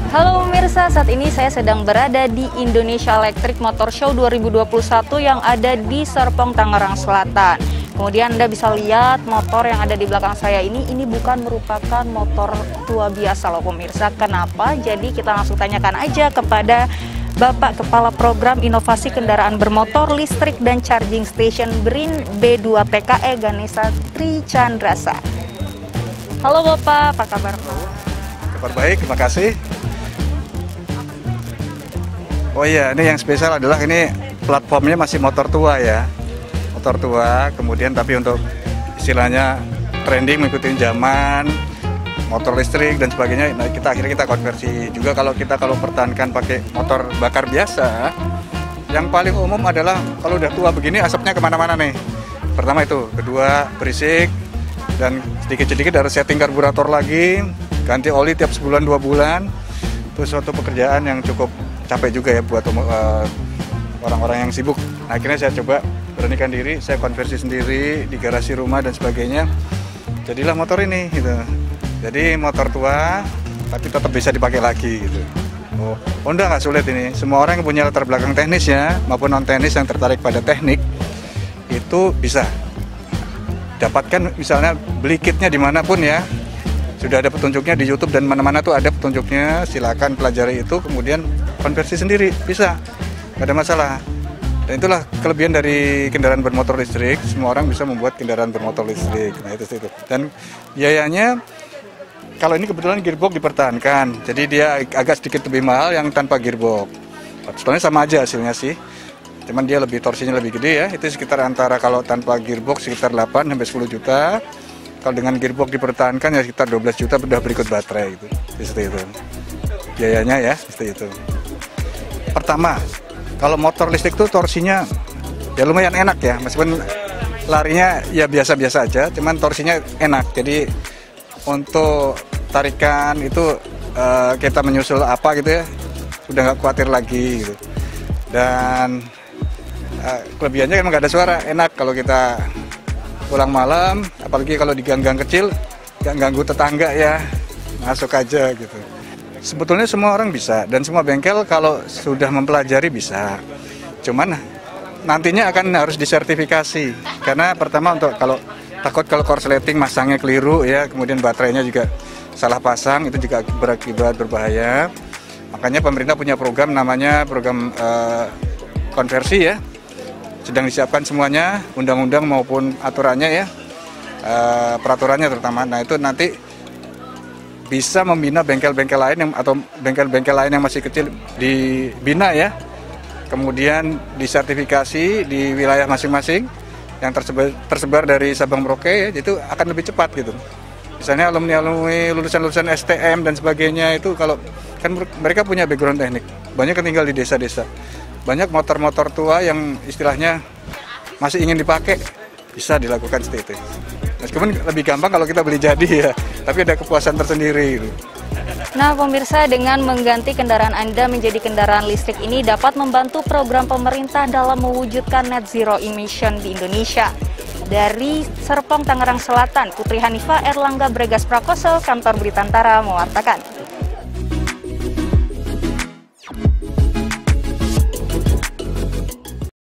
Halo pemirsa, saat ini saya sedang berada di Indonesia Electric Motor Show 2021 yang ada di Serpong, Tangerang Selatan. Kemudian Anda bisa lihat motor yang ada di belakang saya ini bukan merupakan motor tua biasa loh pemirsa. Kenapa? Jadi kita langsung tanyakan aja kepada Bapak Kepala Program Inovasi Kendaraan Bermotor Listrik dan Charging Station BRIN B2PKE Ganesha Trichandrasa. Halo Bapak, apa kabar Pak? Kabar baik, terima kasih. Oh iya, ini yang spesial adalah ini platformnya masih motor tua ya. Motor tua, kemudian tapi untuk istilahnya trending mengikuti zaman, motor listrik dan sebagainya. Nah, akhirnya kita konversi juga. Kalau pertahankan pakai motor bakar biasa, yang paling umum adalah kalau udah tua begini asapnya kemana-mana nih. Pertama itu, kedua berisik, dan sedikit-sedikit harus setting karburator lagi, ganti oli tiap sebulan 2 bulan. Itu suatu pekerjaan yang cukup capek juga ya buat orang-orang yang sibuk. Nah, akhirnya saya coba beranikan diri, saya konversi sendiri di garasi rumah dan sebagainya. Jadilah motor ini gitu. Jadi motor tua tapi tetap bisa dipakai lagi gitu. Oh, Honda nggak sulit ini. Semua orang yang punya latar belakang teknis ya maupun non teknis yang tertarik pada teknik itu bisa dapatkan, misalnya beli kitnya dimanapun ya. Sudah ada petunjuknya di YouTube dan mana-mana tuh ada petunjuknya. Silakan pelajari itu, kemudian konversi sendiri bisa, nggak ada masalah. Dan itulah kelebihan dari kendaraan bermotor listrik. Semua orang bisa membuat kendaraan bermotor listrik. Nah itu. Dan biayanya kalau ini kebetulan gearbox dipertahankan, jadi dia agak sedikit lebih mahal yang tanpa gearbox. Sebenarnya sama aja hasilnya sih, cuman dia torsinya lebih gede ya. Itu sekitar antara kalau tanpa gearbox sekitar 8 sampai 10 juta. Kalau dengan gearbox dipertahankan ya sekitar 12 juta sudah berikut baterai gitu. Seperti itu. Biayanya ya seperti itu. Pertama, kalau motor listrik tuh torsinya ya lumayan enak ya, meskipun larinya ya biasa-biasa aja, cuman torsinya enak. Jadi untuk tarikan itu kita menyusul apa gitu ya, udah nggak khawatir lagi gitu. Dan kelebihannya emang nggak ada suara, enak kalau kita pulang malam, apalagi kalau di gang-gang kecil, nggak ganggu tetangga ya, masuk aja gitu. Sebetulnya semua orang bisa, dan semua bengkel kalau sudah mempelajari bisa. Cuman nantinya akan harus disertifikasi, karena pertama untuk kalau korsleting masangnya keliru ya, kemudian baterainya juga salah pasang, itu juga berakibat berbahaya. Makanya pemerintah punya program namanya program konversi ya. Sedang disiapkan semuanya, undang-undang maupun aturannya ya, peraturannya terutama. Nah itu nanti bisa membina bengkel-bengkel lain atau bengkel-bengkel lain yang masih kecil dibina ya, kemudian disertifikasi di wilayah masing-masing yang tersebar dari Sabang Merauke ya, itu akan lebih cepat gitu. Misalnya alumni lulusan STM dan sebagainya itu, kalau kan mereka punya background teknik, banyak yang tinggal di desa-desa. Banyak motor-motor tua yang istilahnya masih ingin dipakai, bisa dilakukan seperti itu. Meskipun lebih gampang kalau kita beli jadi ya, tapi ada kepuasan tersendiri. Nah pemirsa, dengan mengganti kendaraan Anda menjadi kendaraan listrik ini dapat membantu program pemerintah dalam mewujudkan net zero emission di Indonesia. Dari Serpong, Tangerang Selatan, Putri Hanifah Erlangga Bregas Prakoso, Kantor Berita Antara mewartakan.